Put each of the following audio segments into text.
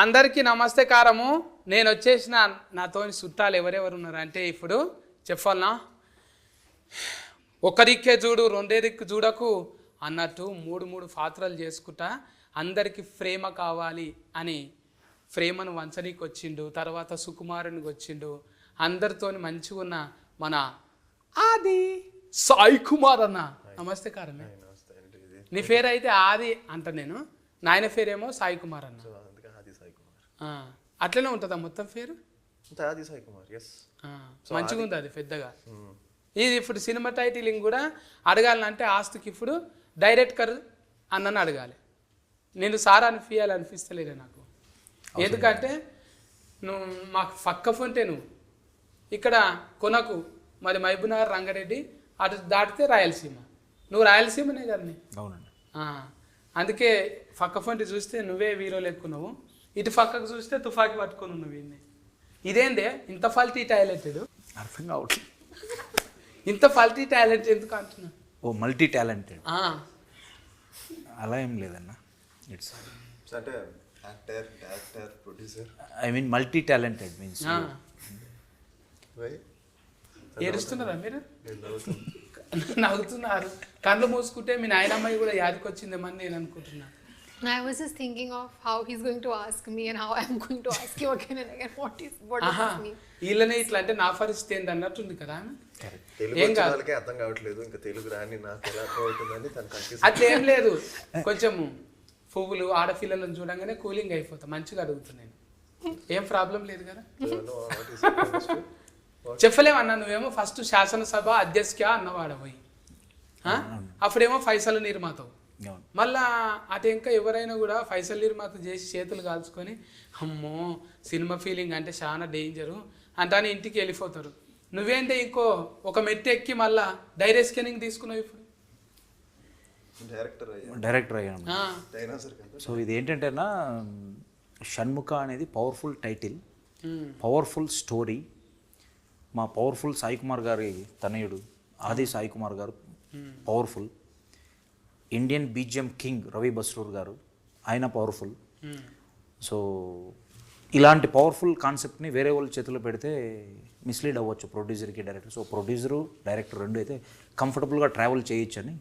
అందరికీ నమస్తే కారము. నేను వచ్చేసిన నాతో చుట్టాలు ఎవరెవరు ఉన్నారు అంటే ఇప్పుడు చెప్పాలనా, ఒక దిక్కే చూడు రెండే దిక్కు చూడకు అన్నట్టు మూడు పాత్రలు చేసుకుంటా అందరికీ ప్రేమ కావాలి అని ప్రేమను వంచనీకి వచ్చిండు. తర్వాత సుకుమారునికి వచ్చిండు. అందరితోని మంచిగా ఉన్న మన ఆది సాయి కుమార్ అన్న. నమస్తే కారమే. నీ పేరు అయితే ఆది అంట, నేను నాయన పేరేమో సాయి కుమార్ అన్న. అట్లనే ఉంటుందా మొత్తం పేరు? మంచిగా ఉంది అది పెద్దగా. ఇది ఇప్పుడు సినిమా టైటిలింగ్ కూడా అడగాలంటే ఆస్తికి ఇప్పుడు డైరెక్టర్ అన్నని అడగాలి. నేను సార్ అనిపిస్తలేదు నాకు. ఎందుకంటే నువ్వు మాకు పక్క ఫోన్టే నువ్వు ఇక్కడ కొనకు, మరి మహబూబ్నగర్ రంగారెడ్డి అటు దాటితే రాయలసీమ. నువ్వు రాయలసీమనే కదా. అవునండి. అందుకే పక్క ఫోన్టి చూస్తే నువ్వే వీరో లెక్కున్నావు, ఇటు పక్కకు చూస్తే తుఫాకి పట్టుకొని ఉన్నావు. ఇదేందే ఇంత ఫల్టీ టాలెంటెడ్? అర్థం కావట్లేదు. ఇంత ఫల్టీ టాలెంట్ ఎందుకు అంటున్నా? ఓ మల్టీ టాలెంటెడ్ అలా ఏం లేదన్న. ఇట్స్ అంటే actor, director, producer. I mean multi talented means. ఏడుస్తున్నారా మీరు? నవ్వుతున్నారు. కళ్ళు మూసుకుంటే మీ నాయనమ్మాయి కూడా యాదకొచ్చిందేమని నేను అనుకుంటున్నా. I was just thinking of how he's going to ask me and how I'm going to ask you again and again what does this mean. వీళ్ళనే ఇట్లా అంటే నా పరిస్థితి ఏంది అన్నట్టుంది కదా. ఏం కాదు, అర్థం కావట్లేదు. ఇంకా తెలుగు రాని నాకు ఎలా అర్థమవుతుందని తను కన్ఫ్యూజ్. అట్లేం లేదు, కొంచెం పువ్వులు ఆడపిల్లలను చూడంగానే కూలింగ్ అయిపోతా. మంచిగా అడుగుతున్నాను, ఏం ప్రాబ్లం లేదు కదా. చెప్పలేమన్నా, నువ్వేమో ఫస్ట్ శాసనసభ అధ్యక్ష అన్నవాడ పోయి, అప్పుడేమో ఫైసల్ నిర్మాతవు. మళ్ళా అటు ఇంకా ఎవరైనా కూడా ఫైసల్ నిర్మాత చేసి చేతులు కాల్చుకొని అమ్మో సినిమా ఫీలింగ్ అంటే చాలా డేంజరు అంటాని ఇంటికి వెళ్ళిపోతారు. నువ్వేంటే ఇంకో ఒక మెట్టు ఎక్కి మళ్ళా డైరెక్ట్ స్కానింగ్ తీసుకున్నావు. ఇప్పుడు డైరెక్టర్ అయ్యాను. సో ఇది ఏంటంటేనా, షణ్ముఖ అనేది పవర్ఫుల్ టైటిల్, పవర్ఫుల్ స్టోరీ. మా పవర్ఫుల్ సాయి కుమార్ గారి తనయుడు ఆది సాయి కుమార్ గారు powerful. Indian BGM king Ravi Basrur గారు, ఆయన పవర్ఫుల్. సో ఇలాంటి పవర్ఫుల్ కాన్సెప్ట్ని వేరే వాళ్ళ చేతిలో పెడితే మిస్లీడ్ అవ్వచ్చు ప్రొడ్యూసర్కి, డైరెక్టర్. సో ప్రొడ్యూసరు డైరెక్టర్ రెండు అయితే కంఫర్టబుల్గా ట్రావెల్ చేయొచ్చు అని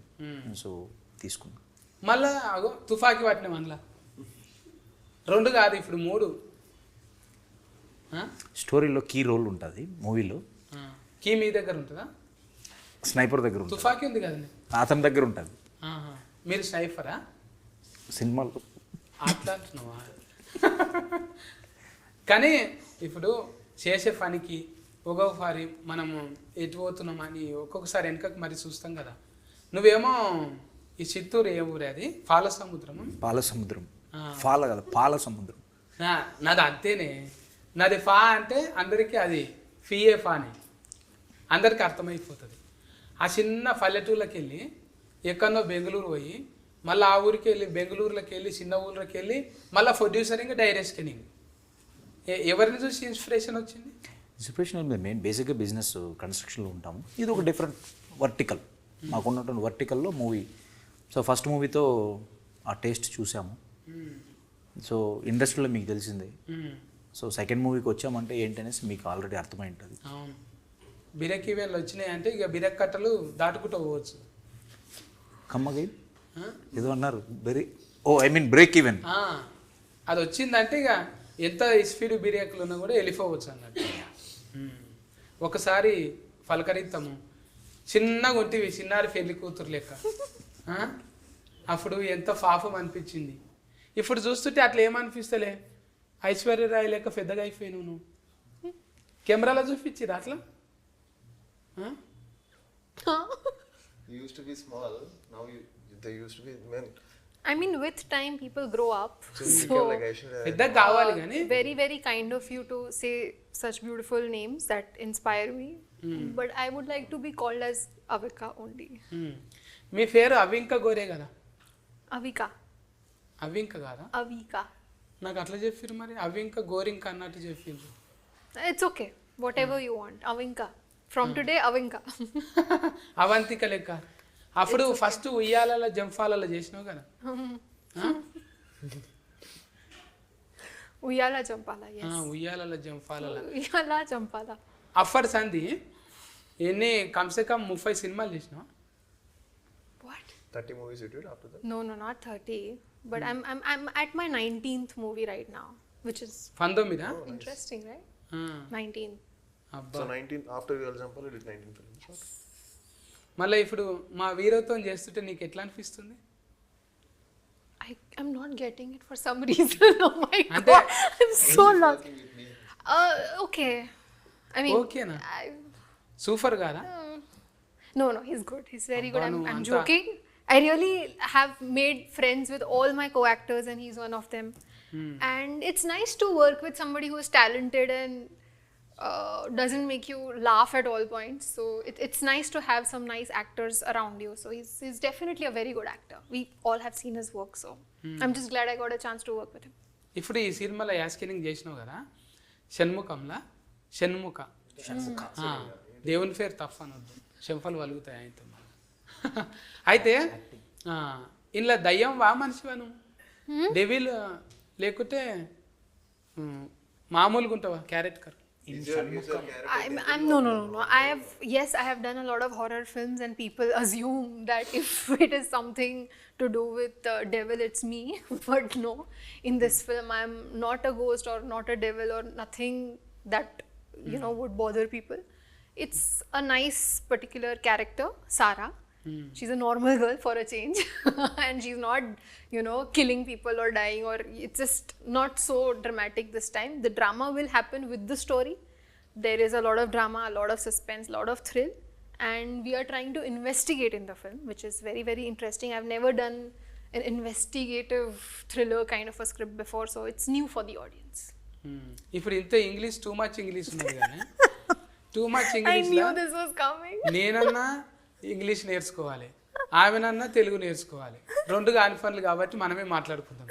సో తీసుకున్నాం. మళ్ళా అగో తుఫాకి పట్టిన మళ్ళా 2 కాదు ఇప్పుడు 3. స్టోరీలో కీ రోల్ ఉంటుంది మూవీలో. కీ మీ దగ్గర ఉంటుందా? స్నైపర్ దగ్గర ఉంటుంది. తుఫాకి ఉంది కదా అతని దగ్గర ఉంటుంది. మీరు స్నైపరా సినిమాలో? అట్లా అంటున్నావా? కానీ ఇప్పుడు చేసే పనికి ఒక్కొక్కసారి మనము ఎటు పోతున్నామని ఒక్కొక్కసారి వెనకకు మరి చూస్తాం కదా. నువ్వేమో ఈ చిత్తూరు ఏ ఊరే అది? పాలసముద్రము. పాలసముద్రం. పాల కదా, పాలసముద్రం. నాది అంతేనే. నాది ఫా అంటే అందరికీ అది ఫిఏ ఫాని అందరికీ అర్థమైపోతుంది. ఆ చిన్న పల్లెటూళ్ళకి వెళ్ళి ఎక్కడో బెంగళూరు పోయి మళ్ళీ ఆ ఊరికి వెళ్ళి బెంగళూరులోకి వెళ్ళి చిన్న ఊళ్ళకి వెళ్ళి మళ్ళీ ప్రొడ్యూసరింగ్ డైరెక్ట్ స్కానింగ్. ఎవరిని చూసి ఇన్స్పిరేషన్ వచ్చింది? ఇన్స్పిరేషన్ మేము బేసిక్గా బిజినెస్ కన్స్ట్రక్షన్లో ఉంటాము. ఇది ఒక డిఫరెంట్ వర్టికల్, మాకున్నటువంటి వర్టికల్లో మూవీ. సో ఫస్ట్ మూవీతో ఆ టేస్ట్ చూసాము. సో ఇండస్ట్రీలో మీకు తెలిసిందే. సో సెకండ్ మూవీకి వచ్చామంటే ఏంటనేసి మీకు ఆల్రెడీ అర్థమై ఉంటుంది. అవును, బిరక్ ఈవెంట్లు వచ్చినాయి అంటే ఇక బిరక్ కట్టలు దాటుకుంటూ పోవచ్చు. కమ్మగా ఏదో అన్నారు బ్రేక్ ఈవెన్. అది వచ్చిందంటే ఇక ఎంత స్పీడ్ బిరేకులు ఉన్నా కూడా వెళ్ళిపోవచ్చు అన్నట్టు. ఒకసారి పలకరిస్తాము, చిన్నగా ఉంటివి చిన్నారి పెళ్లి కూతురు లెక్క. అప్పుడు ఎంత పాపం అనిపించింది. ఇప్పుడు చూస్తుంటే అట్లా ఏమనిపిస్తలే, ఐశ్వర్యరాయ్ లెక్క పెద్దగా అయిపోయినావు నువ్వు. కెమెరాలో చూపించిరా అట్లా? You used to be small, now they used to be men. I mean, with time people grow up. So like పెద్దగా కావాలి కానీ. Very very kind of you to say such beautiful names that inspire me. But I would like to be called as Avika only. మీ పేరు అవింక గోరే కదా? Avika. అవింక కాదా? Avika. నాకు అట్లా చెప్పారు మరి, అవింక గోరింక అన్నట్టు చెప్పారు. It's okay, whatever you want. Avinka. From today, Avinka. Avantika లెక్క. అప్పుడు ఫస్ట్ ఉయ్యాలలో జంఫాలలో చేసినావు కదా. Uyala Champala, yes. ఉయ్యాల జంపాల Uyala Champala. అఫర్ సంధి ఎన్ని కమ్సే కమ్ 30 సినిమాలు చేసినావు? What? 30 movies you did after that? No, not 30. But I'm at my 19th movie right now, which is 19 interesting, right? 19. అబ్బా. So 19 after Uyala Champala you did 19 films. మళ్ళీ ఇప్పుడు మా వీరత్వం చేస్తుంటే నీకు ఎట్లా అనిపిస్తుంది? I'm not getting it for some reason. Oh my Ante- god, I'm so lost. Okay. I mean, ఓకేనా? I- super కాదా? no, he's good. He's very good. Abbanu, I'm anta- joking. I really have made friends with all my co-actors, and he's one of them. And it's nice to work with somebody who is talented and doesn't make you laugh at all points. So it's nice to have some nice actors around you. So he's definitely a very good actor. We all have seen his work, so I'm just glad I got a chance to work with him. ఇప్పుడు ఈ సినిమాలో యాస్కెనింగ్ చేసినావు కదా, షణ్ముఖంలా షణ్ముఖ ఆ, దేవుని పేరు తప్ప అనొద్దు, చెంపలు వలుగుతాయి ఆయనతో. అయితే ఇంట్లో దయ్యం వా మనిషివా నువ్వు? డెవిల్ లేకుంటే మామూలుగా ఉంటావా character? I'm no. I have done a lot of horror films, and people assume that if it is something to do with devil, it's me. But no, in this film, I'm not a ghost or not a devil or nothing that would bother people. It's a nice particular character, Sarah. She's a normal girl for a change, and she's not, killing people or dying, or it's just not so dramatic this time. The drama will happen with the story. There is a lot of drama, a lot of suspense, a lot of thrill, and we are trying to investigate in the film, which is very, very interesting. I've never done an investigative thriller kind of a script before, so it's new for the audience. ఇప్పుడు ఇంత English too much English ఉన్నది కానీ too much I English knew this was coming. నేనన్నా English నేర్చుకోవాలి, ఆమెనన్నా తెలుగు నేర్చుకోవాలి. రెండు కాని పనులు కాబట్టి మనమే మాట్లాడుకుందాం.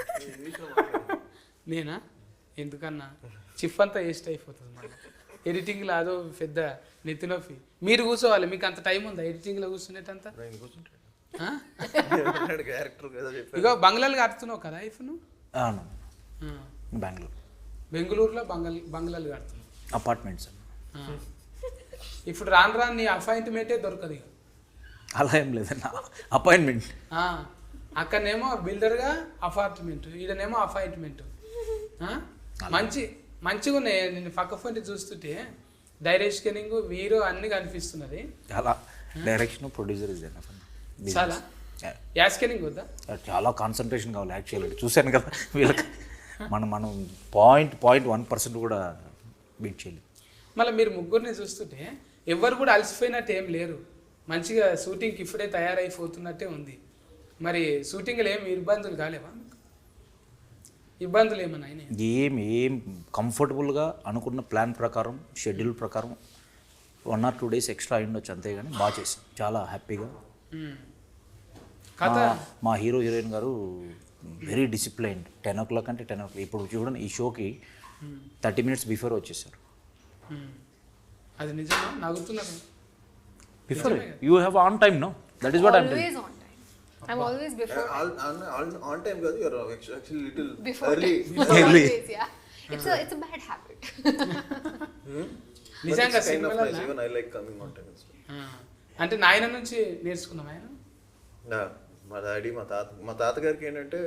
నేనా? ఎందుకన్నా చిఫ్ అంతా వేస్ట్ అయిపోతుంది మళ్ళీ ఎడిటింగ్లో, అదో పెద్ద నెత్తినొప్పి. మీరు కూర్చోవాలి, మీకు అంత టైం ఉందా ఎడిటింగ్లో కూర్చునేటంత? క్యారెక్టర్ కదా చెప్పాను. ఇగో బంగ్లాలు కడుతున్నావు కదా ఇఫ్ నువ్వు? అవును, బెంగళూరు బెంగళూరులో బంగ్లాలు కడుతున్నావు, అపార్ట్మెంట్స్. ఇప్పుడు రాను నీ అపాయింట్మెంటే దొరకదు ఇక. అలా ఏం లేదన్న, అపాయింట్మెంట్. అక్కడనేమో బిల్డర్గా అపార్ట్మెంట్, ఈడనేమో అపాయింట్మెంట్. మంచిగా ఉన్నాయి. నేను పక్క ఫోన్ చూస్తుంటే డైరెక్షనింగ్ వీరో అన్ని కనిపిస్తున్నది. చాలా డైరెక్షన్, ప్రొడ్యూసర్ ఇస్ చాలా యాస్కెనింగ్ వద్దా? చాలా కాన్సన్ట్రేషన్ కావాలి యాక్చువల్లీ. చూశాను కదా వీళ్ళకి, మనం 0.1% కూడా బీట్ చేయలేదు. మళ్ళీ మీరు ముగ్గురిని చూస్తుంటే ఎవరు కూడా అలసిపోయినట్టు ఏం లేరు, మంచిగా షూటింగ్కి ఇప్పుడే తయారైపోతున్నట్టే ఉంది. మరి షూటింగ్లో ఏమి ఇబ్బందులు కాలేవా? ఇబ్బందులు ఏమన్నా అయినాయి? ఏం కంఫర్టబుల్గా అనుకున్న ప్లాన్ ప్రకారం, షెడ్యూల్ ప్రకారం 1 or 2 days ఎక్స్ట్రా అయ్యుండొచ్చు, అంతేగాని బాగా చేసాం, చాలా హ్యాపీగా. కథ మా హీరో హీరోయిన్ గారు వెరీ డిసిప్లైన్డ్. 10 o'clock అంటే 10 o'clock. ఇప్పుడు చూడండి, ఈ షోకి 30 minutes బిఫోర్ వచ్చేసారు. అది నిజమా? నవ్వుతున్నారు. Before you have on time, no? That is what I am Always on time. I'm always before. On time కాదు, you're actually little Before early. Always, yeah. It's a bad habit. But నిజంగా it's kind of సినిమాలో nice. Even I like coming on time and stuff. అంటే నాయన నుంచి నేర్చుకున్నాం ఆయన. మా daddy మా తాతగారికి ఏంటంటే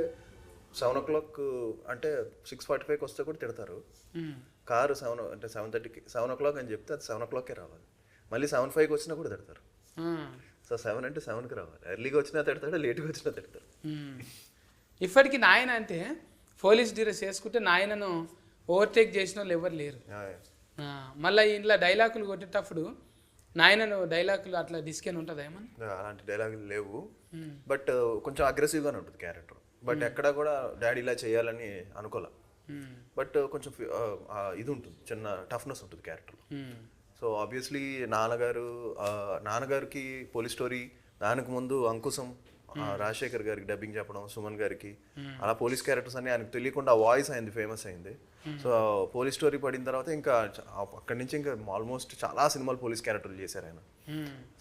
7 o'clock అంటే 6:45 వస్తే కూడా తిడతారు. కారు 7 o'clock అని చెప్తే అది 7 o'clockకే రావాలి. మళ్ళీ 7:05 వచ్చినా కూడా తిడతారు. సో 7 అంటే 7కి రావాలి. ఎర్లీగా వచ్చినా తిడతాడు, లేట్గా వచ్చినా తిడతాడు. ఇప్పటికి నాయన అంటే పోలీస్ డ్రెస్ చేసుకుంటే నాయనను ఓవర్టేక్ చేసిన వాళ్ళు ఎవరు లేరు. మళ్ళీ ఇంట్లో డైలాగులు కొట్టేటప్పుడు నాయనను డైలాగులు అట్లా డిస్కెన్ ఉంటుందా ఏమన్నా? అలాంటి డైలాగులు లేవు, బట్ కొంచెం అగ్రెసివ్గానే ఉంటుంది క్యారెక్టర్. బట్ ఎక్కడ కూడా డాడీ ఇలా చేయాలని అనుకోలే, బట్ కొంచెం ఇది ఉంటుంది, చిన్న టఫ్నెస్ ఉంటుంది క్యారెక్టర్. సో ఆబ్వియస్లీ నాన్నగారికి పోలీస్ స్టోరీ, దానికి ముందు అంకుశం, రాజశేఖర్ గారికి డబ్బింగ్ చెప్పడం, సుమన్ గారికి, అలా పోలీస్ క్యారెక్టర్స్ అన్ని ఆయనకు తెలియకుండా వాయిస్ అయింది, ఫేమస్ అయింది. సో పోలీస్ స్టోరీ పడిన తర్వాత ఇంకా అక్కడి నుంచి ఇంకా ఆల్మోస్ట్ చాలా సినిమాలు పోలీస్ క్యారెక్టర్లు చేశారు ఆయన.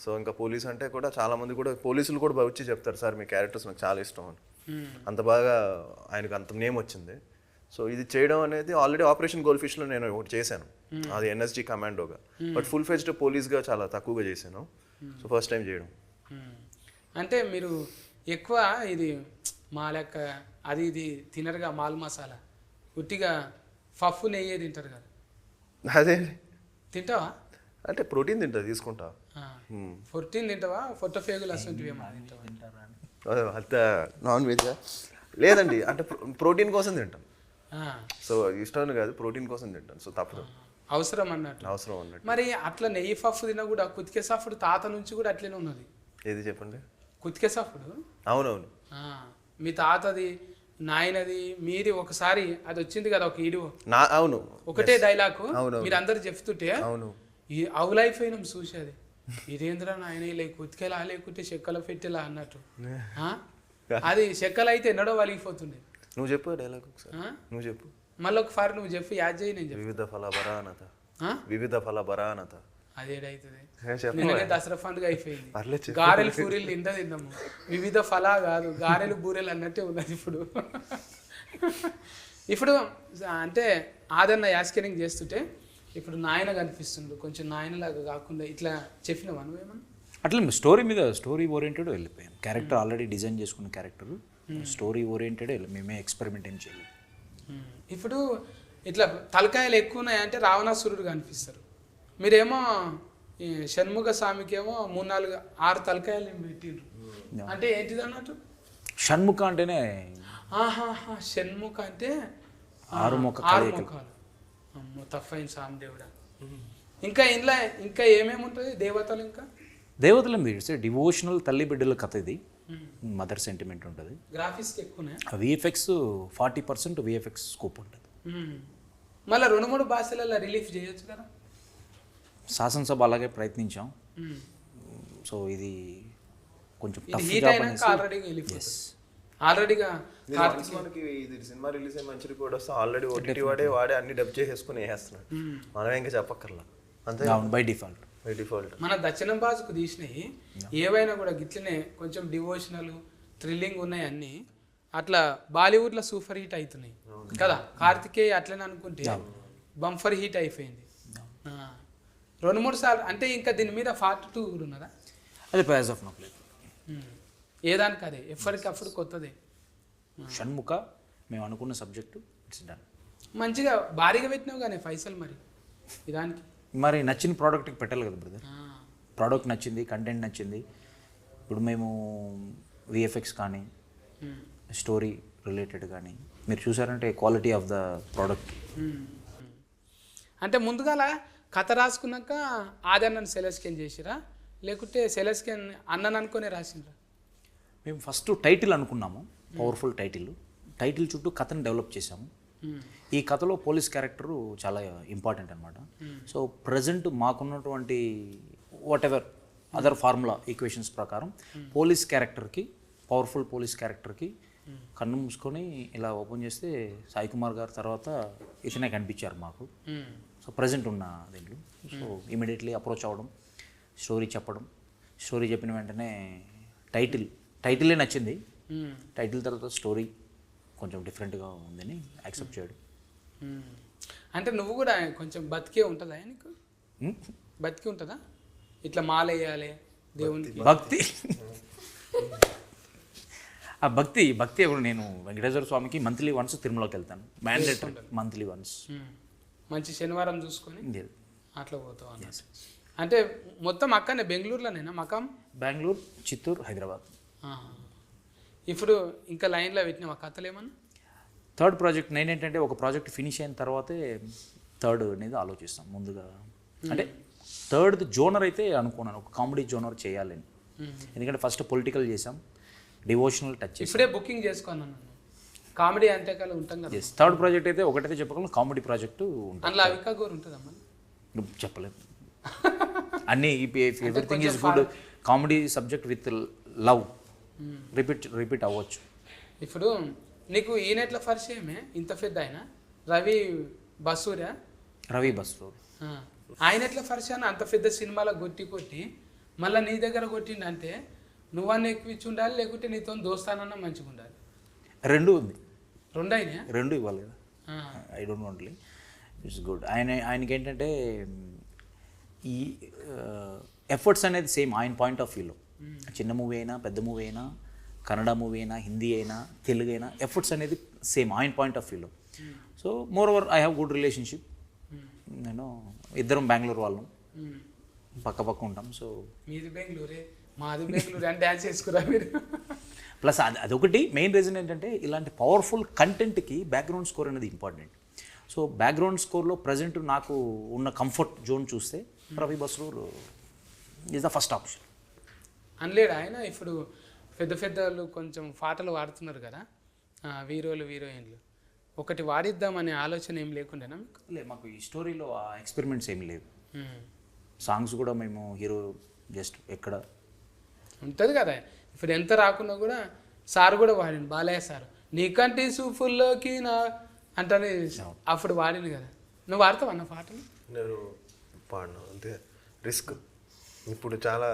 సో ఇంకా పోలీస్ అంటే కూడా చాలా మంది కూడా పోలీసులు కూడా వచ్చి చెప్తారు, సార్ మీ క్యారెక్టర్స్ నాకు చాలా ఇష్టం అని. అంత బాగా ఆయనకు అంత నేమ్ వచ్చింది. సో ఇది చేయడం అనేది ఆల్రెడీ ఆపరేషన్ గోల్డ్ ఫిష్లో నేను ఒకటి చేశాను, అది ఎన్ఎస్జీ కమాండోగా. బట్ ఫుల్ ఫెజ్డ్ పోలీస్గా చాలా తక్కువగా చేశాను. సో ఫస్ట్ టైం చేయడం. అంటే మీరు ఎక్కువ ఇది మా లెక్క అది ఇది తినరుగా, మాల్ మసాలా ఉట్టిగా పప్పు నెయ్యే తింటారు కదా, అదే తింటావా? అంటే ప్రోటీన్ తింటా, తీసుకుంటా. ప్రోటీన్ తింటావా? పొట్ట ఫేగులు అసంటివి ఏమన్నా తింటావా? అంత నాన్ వెజ్ లేదండి, అంటే ప్రోటీన్ కోసం తింటాను. సో ఇష్టం కాదు, ప్రోటీన్ కోసం తింటాను. సో తప్పదు, అవసరం అన్నట్టు. అవసరం అన్నట్టు. మరి అట్లా నెయ్యి పప్పు తిన్నా కూడా కుతికే సాఫుడు తాత నుంచి కూడా అట్లనే ఉన్నది. ఏది చెప్పండి? కుతికే సాఫుడు. అవునవును. మీ తాతది, నాయనది, మీది ఒకసారి అది వచ్చింది కదా ఒక వీడియో. అవును, ఒకటే డైలాగ్ అవును, మీరు అందరు చెప్తుంటే అవును, ఈ అవులైఫ్ అయినాం చూసేది. ఇదేంద్రా నాయన లేక కుతికేలా లేకుంటే చెక్కల పెట్టేలా అన్నట్టు. అది చెక్కలు అయితే ఎన్నడో వలిగిపోతుండే. నువ్వు చెప్పు డైలాగ్ ఒకసారి, నువ్వు చెప్పు. మళ్ళీ ఒకసారి నువ్వు చెప్పి యాద్ చేయి, నేను చెప్పు. వివిధ ఫల బరానత, వివిధ ఫల బరానత. అదేడైతుంది. చెప్పు. నిన్ననే దసరా పండుగ అయిపోయింది. పర్లేదు చెప్పు. గారెలు పూరీలు తిందాము. వివిధ ఫలా కాదు, గారెలు బూరెలు అన్నట్టే ఉన్నది ఇప్పుడు. ఇప్పుడు అంటే ఆదన్న యాస్కెనింగ్ చేస్తుంటే ఇప్పుడు నాయన కనిపిస్తుంది, కొంచెం నాయనలాగా కాకుండా ఇట్లా చెప్పినావా నువ్వేమన్నా? అట్లా స్టోరీ మీద స్టోరీ ఓరియంటెడ్ వెళ్ళిపోయాను. క్యారెక్టర్ ఆల్రెడీ డిజైన్ చేసుకున్న క్యారెక్టర్, స్టోరీ ఓరియంటెడ్ మేమే ఎక్స్పెరిమెంట్ ఏం చేయలేదు. ఇప్పుడు ఇట్లా తలకాయలు ఎక్కువ ఉన్నాయంటే రావణాసురుడు కనిపిస్తారు. మీరేమో ఈ షణ్ముఖ స్వామికి ఏమో 3, 4, 6 తలకాయలు పెట్టిండ్రు. అంటే ఏంటిది అన్నట్టు? షణ్ముఖ అంటేనే షణ్ముఖ అంటే 6 ముఖాలు. అమ్మో తప్పైంది సామదేవుడా. ఇంకా ఇంట్లో ఇంకా ఏమేమి ఉంటుంది దేవతలు? ఇంకా దేవతలు ఇట్స్ డివోషనల్ తల్లి బిడ్డల కథ ఇది. మదర్ సెంటిమెంట్ ఉంటుంది. గ్రాఫిక్స్ ఎక్కువనే. విఎఫ్ఎక్స్ 40% విఎఫ్ఎక్స్ స్కోప్ ఉంటుంది. మళ్ళీ 2-3 భాషలలో రిలీఫ్ చేయొచ్చు కదా. శాసనసభ అలాగే ప్రయత్నించాం. సో ఇది కొంచెం హీట్ అయినాక ఆల్రెడీగా మనకి ఇది సినిమా రిలీజ్ అయ్యి మంచి రిపోర్ట్ వస్తే ఆల్రెడీ ఓటీటీ వాడే అన్ని డబ్ చేసేసుకుని వేస్తున్నాడు. మనం ఇంకా చెప్పక్కర్లా, అంతే బై డిఫాల్ట్. మన దక్షిణం భాషకు తీసినవి ఏవైనా కూడా గిట్లనే కొంచెం డివోషనల్ థ్రిల్లింగ్ ఉన్నాయి అన్ని. అట్లా బాలీవుడ్లో సూపర్ హిట్ అవుతున్నాయి కదా. కార్తికేయ అట్లనే అనుకుంటే బంఫర్ హిట్ అయిపోయింది 2-3 సార్లు. అంటే ఇంకా దీని మీద Part 2 కూడా ఉన్నదా? అది ప్రైజ్ ఆఫ్ నో ప్లే. ఏదానికి అదే ఎప్పటికప్పుడు కొత్తదే. షణ్ముఖ మేము అనుకున్న సబ్జెక్టు ఇట్స్ డన్. మంచిగా భారీగా పెట్టినావు కానీ పైసలు మరి ఇదానికి. మరి నచ్చిన ప్రోడక్ట్కి పెట్టాలి కదా బ్రదర్. ప్రోడక్ట్ నచ్చింది, కంటెంట్ నచ్చింది. ఇప్పుడు మేము విఎఫ్ఎక్స్ కానీ స్టోరీ రిలేటెడ్ కానీ మీరు చూసారంటే క్వాలిటీ ఆఫ్ ద ప్రోడక్ట్. అంటే ముందుగాల కథ రాసుకున్నాక ఆదన్నను సెలెస్కెన్ చేసిరా లేకుంటే సెలెస్కెన్ అన్నను అనుకునే రాసిండ్రా? మేము ఫస్ట్ టైటిల్ అనుకున్నాము, పవర్ఫుల్ టైటిల్ చుట్టూ కథను డెవలప్ చేసాము. ఈ కథలో పోలీస్ క్యారెక్టరు చాలా ఇంపార్టెంట్ అనమాట. సో ప్రజెంట్ మాకున్నటువంటి what ever other formula equations ప్రకారం పోలీస్ క్యారెక్టర్కి, పవర్ఫుల్ పోలీస్ క్యారెక్టర్కి కన్ను మూసుకొని ఇలా ఓపెన్ చేస్తే సాయి కుమార్ గారు తర్వాత ఇతనే కనిపించారు మాకు. సో ప్రజెంట్ ఉన్న దీంట్లో సో ఇమీడియట్లీ అప్రోచ్ అవ్వడం, స్టోరీ చెప్పడం, స్టోరీ చెప్పిన వెంటనే టైటిలే నచ్చింది. టైటిల్ తర్వాత స్టోరీ కొంచెం డిఫరెంట్గా ఉందని యాక్సెప్ట్ చేయడం. అంటే నువ్వు కూడా కొంచెం బతికే ఉంటుందా నీకు? బతికి ఉంటుందా? ఇట్లా మాల వేయాలి దేవునికి భక్తి. ఆ భక్తి ఎప్పుడు నేను వెంకటేశ్వర స్వామికి మంత్లీ వన్స్ తిరుమలకి వెళ్తాను, మ్యాండేటరీ మంత్లీ వన్స్. మంచి శనివారం చూసుకొని అట్లా పోతావు అన్నట్టు. అంటే మొత్తం అక్కడనే బెంగళూరులోనేనా మకాం? బెంగళూరు, చిత్తూరు, హైదరాబాద్. ఇప్పుడు ఇంకా లైన్లో పెట్టినావా కథలు ఏమన్నా? థర్డ్ ప్రాజెక్ట్ నేనేంటంటే ఒక ప్రాజెక్ట్ ఫినిష్ అయిన తర్వాతే థర్డ్ అనేది ఆలోచిస్తాం ముందుగా. అంటే థర్డ్ జోనర్ అయితే అనుకున్నాను, ఒక కామెడీ జోనర్ చేయాలని. ఎందుకంటే ఫస్ట్ పొలిటికల్ చేసాం, డివోషనల్ టచ్ చేసాం. ఇప్పుడే బుకింగ్ చేసుకున్నాను. కామెడీ అంటే కల ఉంటాం కదా. థర్డ్ ప్రాజెక్ట్ అయితే ఒకటైతే చెప్పగలను, కామెడీ ప్రాజెక్టు ఉంటుంది. అందులో అవికా గోరు ఉంటుందమ్మా? చెప్పలేదు. అన్నీ everything is good. Comedy subject with love repeat అవ్వచ్చు. ఇప్పుడు నీకు ఈయనెట్ల పరిచయమే ఇంత పెద్ద ఆయన రవి బసూరా? ఆయన ఎట్లా పరిచయం? అంత పెద్ద సినిమాలో కొట్టి మళ్ళీ నీ దగ్గర కొట్టిండంటే నువ్వన్నీ ఎక్కువ ఇచ్చి ఉండాలి, లేకుంటే నీతో దోస్తానన్నా మంచిగా ఉండాలి. రెండు ఉంది. రెండు అయినా? రెండు ఇవ్వాలి కదా. ఐ డోంట్ వాంట్లీ ఇట్స్ గుడ్. ఆయనకి ఏంటంటే ఈ ఎఫర్ట్స్ అనేది సేమ్ ఆయన పాయింట్ ఆఫ్ వ్యూలో, చిన్న మూవీ అయినా పెద్ద మూవీ అయినా కన్నడ మూవీ అయినా హిందీ అయినా తెలుగు అయినా ఎఫర్ట్స్ అనేది సేమ్ ఆయన పాయింట్ ఆఫ్ వ్యూలో. So more over I have good relationship. నేను ఇద్దరం బెంగళూరు వాళ్ళం, పక్క పక్క ఉంటాం. సో మీది బెంగళూరే మాది బెంగళూరు అని డ్యాన్స్ చేసుకురా మీరు. ప్లస్ అదొకటి మెయిన్ రీజన్ ఏంటంటే ఇలాంటి పవర్ఫుల్ కంటెంట్కి బ్యాక్గ్రౌండ్ స్కోర్ అనేది ఇంపార్టెంట్. సో బ్యాక్గ్రౌండ్ స్కోర్లో ప్రజెంట్ నాకు ఉన్న కంఫర్ట్ జోన్ చూస్తే Ravi Basrur is the first option. అనలేడు ఆయన. ఇప్పుడు పెద్ద పెద్దలు కొంచెం పాటలు వాడుతున్నారు కదా హీరోలు హీరోయిన్లు, ఒకటి వాడిద్దామనే ఆలోచన ఏం లేకుండానా మీకు? లేదు, మాకు ఈ స్టోరీలో ఆ ఎక్స్పెరిమెంట్స్ ఏమి లేవు. సాంగ్స్ కూడా మేము హీరో జస్ట్ ఎక్కడ ఉంటుంది కదా. ఇప్పుడు ఎంత రాకున్నా కూడా సార్ కూడా వాడింది, బాలయ్య సార్ నీకంటే సూఫుల్లోకి నా అంటే అప్పుడు వాడింది కదా. నువ్వు వాడతావు అన్న పాటలు? నేను పాడను, అంతే రిస్క్. ఇప్పుడు చాలా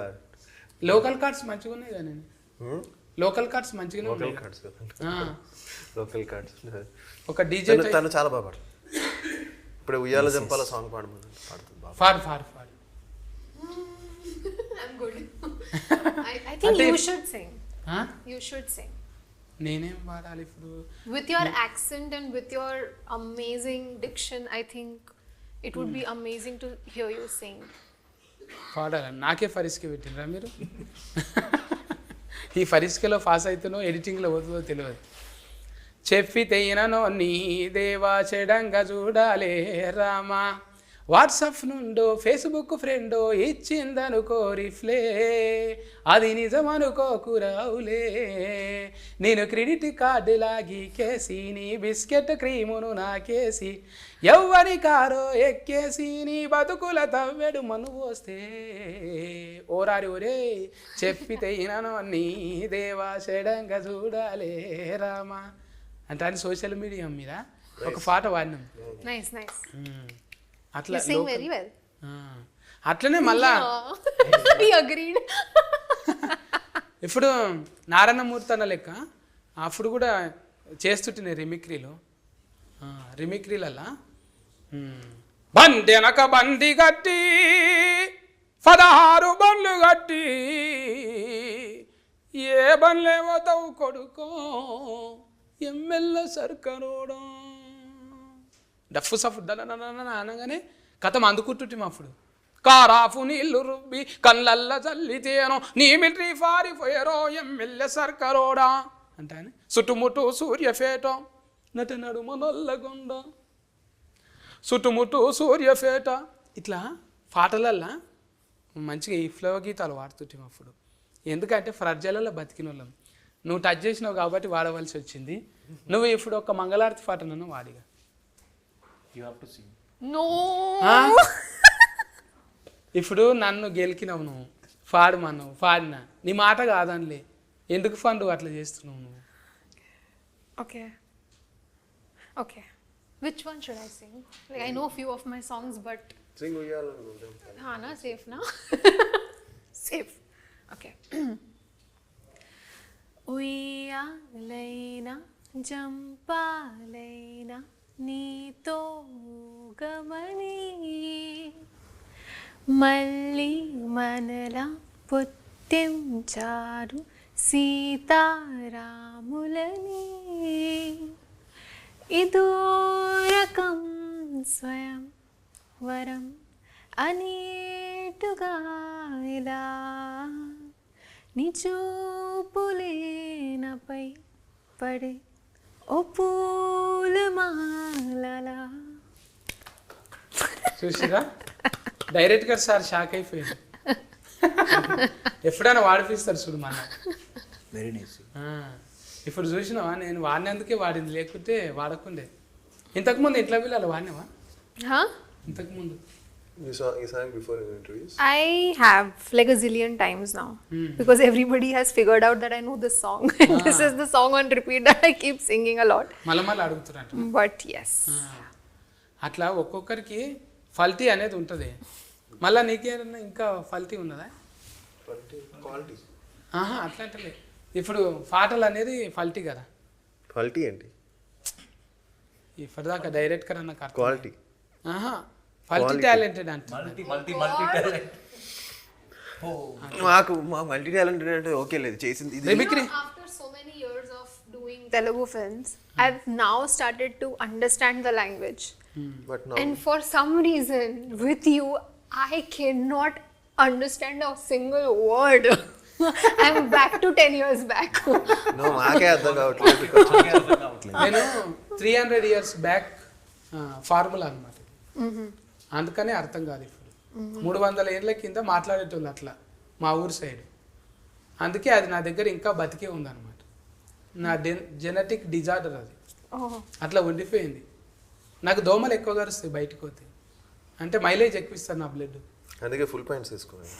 లోకల్ కార్డ్స్ మంచిగా ఉన్నాయి కదా. నేను లోకల్ కార్డ్స్ మంచిగానే లోకల్ ఉన్నాయి. Cards local cards. ఒక డీజే తను చాలా బాగా పాడు. ఇప్పుడు ఉయ్యాల జంపాల సాంగ్ పాడుతుంది బాగా. ఫాడ్ ఫాడ్ ఫాడ్. I'm good. I think you should sing. You should sing. నేనేం పాడాలి ఇప్పుడు? With your accent and with your amazing diction, I think it would be amazing to hear you sing. పాడాలి. నాకే ఫరిస్కే పెట్టినరా మీరు? ఈ ఫరిస్కేలో పాస్ అవుతానో ఎడిటింగ్లో పోతుందో తెలియదు. చెప్పితే ఇననో నీ దేవా చెడంగా చూడాలే రామా, వాట్సాప్ నుండో ఫేస్బుక్ ఫ్రెండో ఇచ్చిందనుకో రిఫ్లే, అది నిజమనుకోకురావులే, నేను క్రెడిట్ కార్డు లాగి కేసి నీ బిస్కెట్ క్రీమును నాకేసి ఎవ్వరి కారో ఎక్కేసి నీ బతుకుల తవ్వెడు మను పోస్తే ఓరారి ఒరే చెప్పితే ఇననో నీ దేవా చెడంగా చూడాలే రామా అంటే అని సోషల్ మీడియా మీద ఒక పాట వాడినాం. Nice, nice. అట్లా You sing very well. అట్లనే మళ్ళా We agreed. ఇప్పుడు నారాయణమూర్తి అన్న లెక్క అప్పుడు కూడా చేస్తుంటే రిమిక్రీలల్లా బండి వెనక బండి కట్టి 16 బండ్లు కట్టి ఏ బండ్లేమో తవ్వు కొడుకో ఎమ్మెల్యే సర్కరోడా డఫ్ఫు సఫ్ అనగానే కథం అందుకుంటుంటే అప్పుడు కారాఫు నీళ్లు రుబ్బి కళ్ళల్ల చల్లితేనో నీ మిలిటరీ ఫారిపోయారో ఎమ్మెల్యే సర్కరోడా అంటే చుట్టుముట్టు సూర్యఫేట నట నడుమ నల్లగొండ చుట్టుముట్టు సూర్యఫేట ఇట్లా పాటలల్లా మంచిగా ఈ ఫ్లో గీతాలు వాడుతుంటాం అప్పుడు. ఎందుకంటే ఫ్రజ్జలలో బతికిన వాళ్ళం. నువ్వు టచ్ చేసినావు కాబట్టి వాడవలసి వచ్చింది. నువ్వు ఇప్పుడు ఒక మంగళారతి పాట నన్ను వాడిగా. No. ఇప్పుడు నన్ను గెలికినావు నువ్వు, పాడమన్నావు, పాడినా నీ మాట కాదనిలే, ఎందుకు ఫండు అట్లా చేస్తున్నావు నువ్వు? Okay. Okay. Which one should I sing? Like I know a few of my songs, but Singh ఉయ్యాల na safe na. Safe. Okay. ఉయ్యాలైనా జంపాలైనా నీతో గమని మళ్ళీ మనలా పుట్టించారు సీతారాములని, ఇదో రకం స్వయం వరం అనేటుగా ఇలా నిచూపులేనపై పడే ఓ పూలమాలలా. చూసిరా డైరెక్ట్గా సార్ షాక్ అయిపోయింది. ఎప్పుడైనా వాడిపిస్తారు చూడు మన. Very nice. ఇప్పుడు చూసినావా నేను వాడినందుకే వాడింది, లేకుంటే వాడకుండే. ఇంతకుముందు ఇంట్లో పిల్లలు వాడినావా? ఇంతకుముందు You sang before in interviews? I have like a zillion times now because everybody has figured out that I know this song. This is the song on repeat that I keep singing a lot. మళ్ళీ అడుగుతున్నట్టు. But yes. అట్లా ఒక్కొక్కరికి ఫల్టీ అనేది ఉంటుంది. మళ్ళీ నీకేమన్నా ఇంకా ఫల్టీ ఉన్నదా? Quality అట్లా అంటే ఇప్పుడు పాటలు అనేది ఫల్టీ కదా. ఫల్టీ ఏంటి? ఇప్పటిదాకా డైరెక్టర్ అన్న అర్థం క్వాలిటీ మల్టీ టాలెంటెడ్ అంటే మల్టీ టాలెంట్. మా మల్టీ టాలెంటెడ్ అంటే ఓకే లేదు చేసింది ఇది mimicry After so many years of doing Telugu films, I've now started to understand the language. But And for some reason, with you, I cannot understand a single word. I'm back to 10 years back. No మాకే అర్థం కావట్లేదు. నేను 300 years back formula అనమాట, అందుకనే అర్థం కాదు. ఇప్పుడు 300 ఏళ్ళ కింద మాట్లాడేటోళ్ళు అట్లా మా ఊరు సైడ్, అందుకే అది నా దగ్గర ఇంకా బతికే ఉందన్నమాట. నా జెనెటిక్ డిజార్డర్ అది, Oh. అట్లా ఉండిపోయింది. నాకు దోమలు ఎక్కువగా వస్తాయి బయటకు పోతే, అంటే మైలేజ్ ఎక్కువ ఇస్తారు నా బ్లడ్. అందుకే ఫుల్ ప్యాంట్స్ వేసుకోవాలి,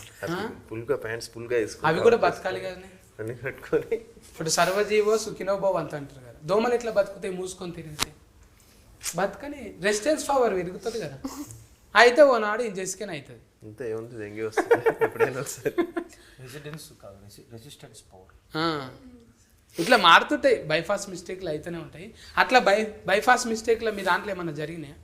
ఫుల్గా ప్యాంట్స్ ఫుల్గా వేసుకోవాలి, అవి కూడా బతకాలి కదా. అన్ని కట్టుకొని. ఇప్పుడు సర్వజీవో సుఖినోభవ్ అంత అంటారు కదా, దోమలు ఎట్లా బతుకుతాయి మూసుకొని తిరిగితే? బతకని రెసిస్టెన్స్ పవర్ పెరుగుతుంది కదా, అయితే ఓ నాడు ఇంజెస్కెన్ అవుతుంది. అంతే ఏముంది, దెంగి వస్తుంది ఎప్పుడైనా వస్తుంది. Resistance power. ఇట్లా మారుతుంటాయి, బైపాస్ మిస్టేక్లు అయితేనే ఉంటాయి. అట్లా బైపాస్ మిస్టేక్లో మీ దాంట్లో ఏమన్నా జరిగినాయా?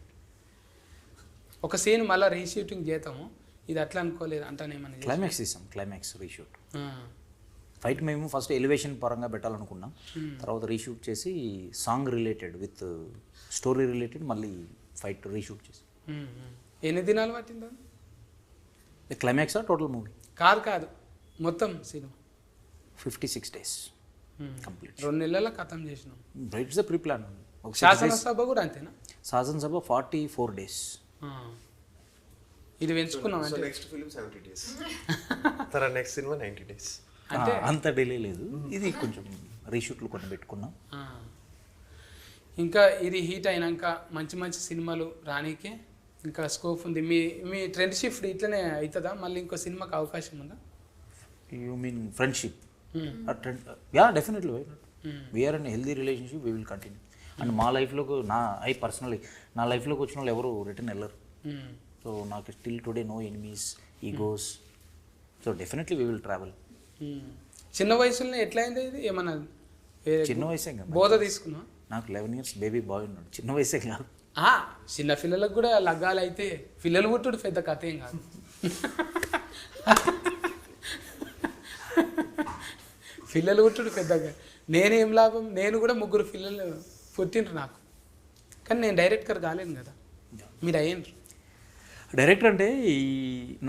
ఒక సీన్ మళ్ళీ రీషూటింగ్ చేద్దాము, ఇది అట్లా అనుకోలేదు అంటానేమన్నా? క్లైమాక్స్ తీసాం, క్లైమాక్స్ రీషూట్. ఫైట్ మేము ఫస్ట్ ఎలివేషన్ పరంగా పెట్టాలనుకున్నాం, తర్వాత రీషూట్ చేసి song related with story related మళ్ళీ ఫైట్ రీషూట్ చేసి. ఎన్ని దినాలు పట్టిందా? క్లైమాక్సా టోటల్ మూవీ? కాదు మొత్తం సినిమా 56 days కంప్లీట్. 2 నెలల ఖతం చేసినాం. It's the pre plan. శాసనసభ కూడా అంతేనా? శాసనసభ 44 days. ఇది పెంచుకున్నాం అంటే నెక్స్ట్ ఫిల్మ్ 70 days, తర్వాత నెక్స్ట్ సినిమా 90 days. అంత డిలే లేదు, ఇది కొంచెం రీషూట్లు కొన్ని పెట్టుకున్నాం. ఇంకా ఇది హీట్ అయినాక మంచి మంచి సినిమాలు రానీకే ఇంకా స్కోప్ ఉంది. మీ ట్రెండ్ షిఫ్ట్ ఇట్లనే అవుతుందా? మళ్ళీ ఇంకో సినిమాకి అవకాశం ఉందా? You mean friendship? Yeah definitely. We are in healthy relationship, we will continue. And మా లైఫ్లోకి నా లైఫ్లోకి వచ్చిన వాళ్ళు ఎవరు రిటర్న్ వెళ్ళరు. సో నాకు still today no enemies, egos. So definitely we will travel. చిన్న వయసులోనే ఎట్లా అయింది ఇది? ఏమన్నా చిన్న వయసే కదా, బోధ తీసుకున్నా? నాకు 11 years బేబీ బాయ్ ఉన్నాడు, చిన్న వయసే కాదు. చిన్న పిల్లలకు కూడా లగ్గాలు అయితే పిల్లలు పుట్టుడు పెద్ద కథ ఏం కాదు. పిల్లలు పుట్టుడు పెద్దగా నేనేం లాభం, నేను కూడా 3 పిల్లలు పుట్టిండ్రు నాకు, కానీ నేను డైరెక్టర్ కాలేను కదా, మీరు అయ్యిండ్రు. డైరెక్టర్ అంటే ఈ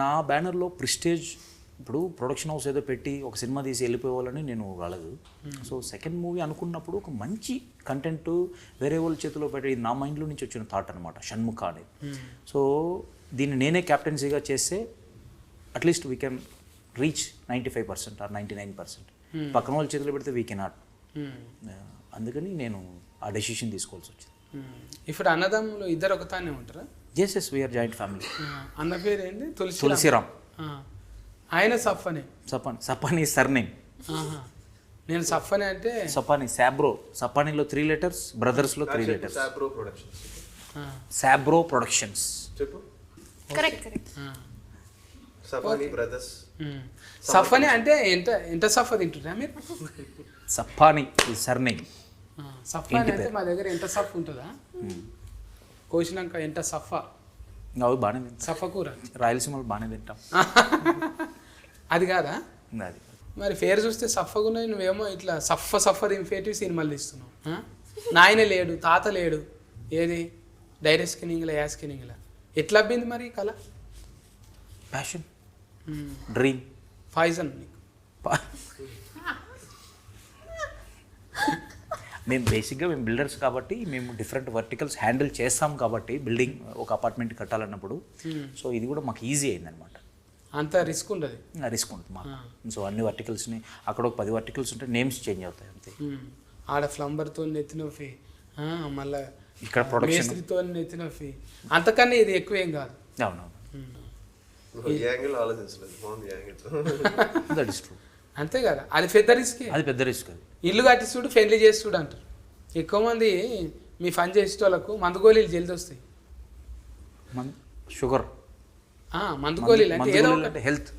నా బ్యానర్లో ప్రిస్టేజ్, ఇప్పుడు ప్రొడక్షన్ హౌస్ ఏదో పెట్టి ఒక సినిమా తీసి వెళ్ళిపోవాలని నేను రాలేదు. సో సెకండ్ మూవీ అనుకున్నప్పుడు ఒక మంచి కంటెంట్ వేరే వాళ్ళ చేతిలో పెట్టి నా మైండ్లో నుంచి వచ్చిన థాట్ అనమాట షణ్ముఖ అనేది. సో దీన్ని నేనే క్యాప్టెన్సీగా చేస్తే at least we can reach 95% or 99%. పక్కన వాళ్ళ చేతిలో పెడితే వీ కెనాట్. అందుకని నేను ఆ డెసిషన్ తీసుకోవాల్సి వచ్చింది. ఇప్పుడు అన్నదమ్ములు ఇద్దరు ఒకతానే ఉంటారా? Yes we are joint family. అన్న పేరు ఏంటి? తులసిరామ్. ఆయన సఫ్ఫనే. సపానీ సర్నేమ్. నేను సఫ్ఫనే అంటే సపానీ సాబ్రో. సపానీలో 3 letters, బ్రదర్స్లో 3 letters. సాబ్రో ప్రొడక్షన్స్. చెప్పు. Correct. సపానీ బ్రదర్స్. సఫ్ఫనే అంటే ఎంత సఫ్ఫ తింటున్నా మీరు? సపానీ ఈ సర్నేమ్. సఫ్ఫాని అంటే మా దగ్గర ఎంత సఫ్ ఉంటుందా, కోసినాక ఎంత సఫా. అవి బాగానే తింటాం, సఫ కూర రాయలసీమలో బాగానే తింటాం. అది కాదా? అది మరి పేరు చూస్తే సఫగున్నది, నువ్వేమో ఇట్లా సఫర్ ఇన్ఫేటివ్ సినిమాలు తీస్తున్నావు. నాయన లేడు, తాత లేడు, ఏది డైరెక్ట్ స్కిన్నింగ్లా యా స్కిన్నింగ్లా ఎట్లా అబ్బింది మరి కళ? ప్యాషన్, డ్రీమ్, పాయిజన్ నీకు. మేము బేసిక్గా మేము బిల్డర్స్ కాబట్టి మేము డిఫరెంట్ వర్టికల్స్ హ్యాండిల్ చేస్తాం కాబట్టి బిల్డింగ్ ఒక అపార్ట్మెంట్ కట్టాలన్నప్పుడు సో ఇది కూడా మాకు ఈజీ అయిందనమాట. అంత రిస్క్ ఉండదు, రిస్క్ ఉంటుంది మాకు. సో అన్ని వర్టికల్స్ని అక్కడ ఒక 10 verticals ఉంటే నేమ్స్ చేంజ్ అవుతాయి అంతే. ఆడ ఫ్లంబర్తో నెత్తినొప్పి, మళ్ళీ ఇక్కడ ప్రొడక్షన్ మేస్త్రితో నెత్తినొప్పి, అంతకన్నా ఇది ఎక్కువ ఏం కాదు. అవునవును, దట్ ఇస్ ట్రూ. అంతే కదా, అది పెద్ద రిస్క్. అది పెద్ద రిస్క్. అది ఇల్లు కట్టిస్తుడు ఫ్రెండ్లీ చేస్తుడు అంటారు. ఎక్కువ మంది మీ పని చేసేటోళ్ళకు మందు గోళీలు జల్ది వస్తాయి. షుగర్ మందు గోళీలు అంటే ఏదో ఒకటి హెల్త్,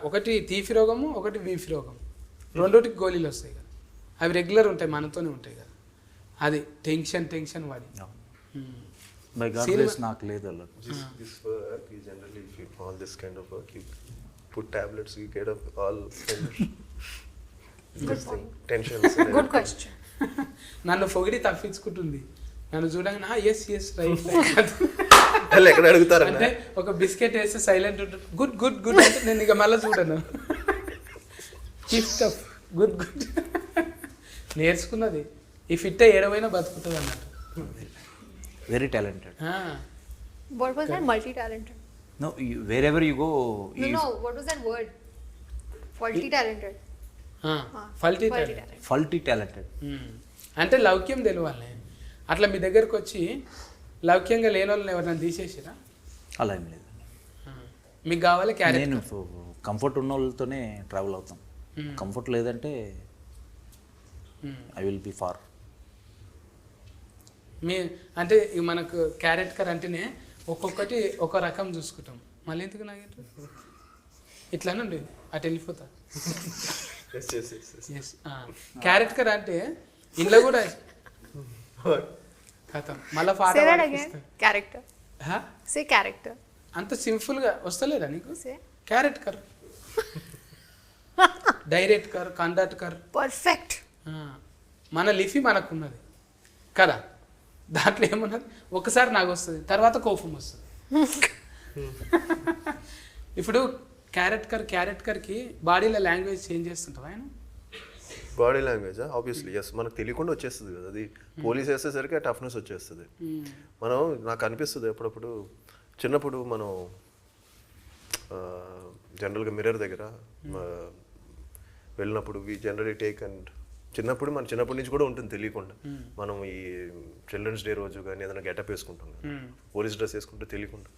ఒకటి తీపి రోగము, ఒకటి బీపీ రోగం, రెండోటికి గోళీలు వస్తాయి కదా. అవి రెగ్యులర్ ఉంటాయి, మనతోనే ఉంటాయి కదా. అది టెన్షన్ వాడి బై గాడ్ గ్రేస్ నాకు లేదు అలా. This work, you generally, if you all this kind of work, you put tablets, you get up all this thing, tensions. Good question. నన్ను పొగిడి తప్పించుకుంటుంది. నన్ను చూడంగా ఎస్ రైట్ వాళ్ళు ఎక్కడ అడుగుతారు అంటే ఒక బిస్కెట్ వేస్తే సైలెంట్ ఉంటుంది. గుడ్ గుడ్ గుడ్ అంటే నేను ఇక మళ్ళీ చూడను. గుడ్ గుడ్ నేర్చుకున్నది. ఈ ఫిట్ ఏడవైనా బతుకుతుంది అన్నట్టు. Very talented. What was that? Multi-talented. No wherever you go. No. What was that word? Faulty-talented. Faulty Multi-talented. Faulty talented. అంటే లౌక్యం తెలియాలి. అట్లా మీ దగ్గరకు వచ్చి లౌక్యంగా లేని వాళ్ళని ఎవరైనా తీసేసిరా? అలా ఏం లేదు. మీకు కావాలి క్యారెట్. నేను కంఫర్ట్ ఉన్న వాళ్ళతోనే ట్రావెల్ అవుతాం. కంఫర్ట్ లేదంటే ఐ విల్ బి ఫార్. మీ అంటే ఇక మనకు క్యారెట్ కర్ అంటేనే ఒక్కొక్కటి ఒక రకం చూసుకుంటాం. మళ్ళీ ఎందుకు నాకు ఇట్లానండి అటు వెళ్ళిపోతా. ఎస్ క్యారెట్ కర్ అంటే ఇంట్లో కూడా కథం మళ్ళీ Say that again. Character. Say character. అంత సింపుల్గా వస్తలేదా నీకు? Say. క్యారెట్ కర్, డైరెక్ట్ కర్, కండక్ట్ కర్. Perfect. మన లిఫీ మనకున్నది కదా, దాంట్లో ఏమున్నది ఒకసారి నాకు వస్తుంది, తర్వాత కోపం వస్తుంది. ఇప్పుడు క్యారెట్ కర్కి బాడీలో లాంగ్వేజ్ చేంజ్ చేస్తుంటావు ఆయన. బాడీ లాంగ్వేజ్ ఆబ్వియస్లీ ఎస్, మనకు తెలియకుండా వచ్చేస్తుంది కదా అది. పోలీస్ వేసేసరికి ఆ టఫ్నెస్ వచ్చేస్తుంది. మనం నాకు అనిపిస్తుంది అప్పుడప్పుడు చిన్నప్పుడు మనం జనరల్గా మిర్రర్ దగ్గర వెళ్ళినప్పుడు వి జనరలీ టేక్ అండ్ చిన్నప్పటి నుంచి కూడా ఉంటుంది తెలియకుండా. మనం ఈ చిల్డ్రన్స్ డే రోజు కానీ ఏదైనా గెటప్ వేసుకుంటాం కదా, పోలీస్ డ్రెస్ వేసుకుంటే తెలియకుండా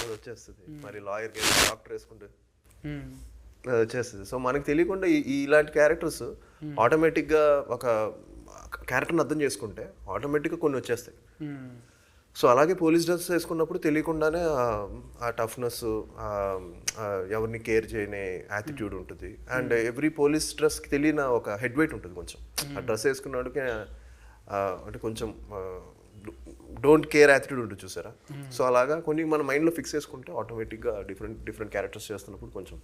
అది వచ్చేస్తుంది. మరి లాయర్ డాక్టర్ వేసుకుంటే అది వచ్చేస్తుంది. సో మనకు తెలియకుండా ఇలాంటి క్యారెక్టర్స్ ఆటోమేటిక్గా ఒక క్యారెక్టర్ని అర్థం చేసుకుంటే ఆటోమేటిక్గా కొన్ని వచ్చేస్తాయి. సో అలాగే పోలీస్ డ్రెస్ వేసుకున్నప్పుడు తెలియకుండానే ఆ టఫ్నెస్, ఎవరిని కేర్ చేయని యాటిట్యూడ్ ఉంటుంది. అండ్ ఎవ్రీ పోలీస్ డ్రెస్కి తెలియని ఒక హెడ్ వెయిట్ ఉంటుంది కొంచెం. ఆ డ్రెస్ వేసుకున్నాడికి అంటే కొంచెం డోంట్ కేర్ యాటిట్యూడ్ ఉంటుంది చూసారా. సో అలాగా కొన్ని మన మైండ్లో ఫిక్స్ చేసుకుంటే ఆటోమేటిక్గా డిఫరెంట్ క్యారెక్టర్స్ చేస్తున్నప్పుడు కొంచెం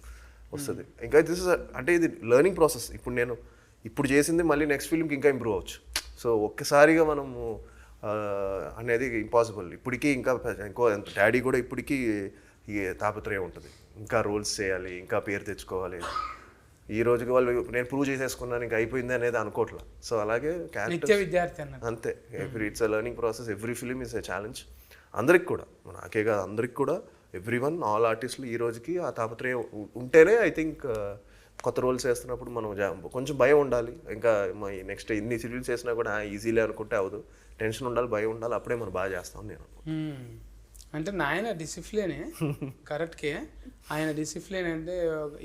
వస్తుంది. ఇంకా దిస్ ఇస్ అంటే ఇది లెర్నింగ్ ప్రాసెస్. ఇప్పుడు చేసింది మళ్ళీ నెక్స్ట్ ఫిల్మ్కి ఇంకా ఇంప్రూవ్ అవ్వచ్చు. సో ఒక్కసారిగా మనము అనేది ఇంపాసిబుల్. ఇప్పటికీ ఇంకా ఇంకో డాడీ కూడా ఇప్పటికీ ఈ తాపత్రయం ఉంటుంది, ఇంకా రోల్స్ చేయాలి, ఇంకా పేరు తెచ్చుకోవాలి. ఈ రోజుకి వాళ్ళు నేను ప్రూవ్ చేసేసుకున్నాను ఇంకా అయిపోయింది అనేది అనుకోవట్లా. సో అలాగే విద్యార్థి అంతే. It's a learning process. Every film is a challenge అందరికి కూడా, నాకే కాదు అందరికి కూడా. ఎవ్రీవన్, ఆల్ ఆర్టిస్టులు ఈ రోజుకి ఆ తాపత్రయం ఉంటేనే ఐ థింక్ కొత్త రోల్స్ చేస్తున్నప్పుడు మనం కొంచెం భయం ఉండాలి. ఇంకా నెక్స్ట్ ఇన్ని సీరియల్స్ చేసినా కూడా ఈజీలే అనుకుంటే అవ్వదు. టెన్షన్ ఉండాలి, భయం ఉండాలి, అప్పుడే మనం బాగా చేస్తాం. నేను అంటే నాయన డిసిప్లినే కరెక్ట్కే. ఆయన డిసిప్లిన్ అంటే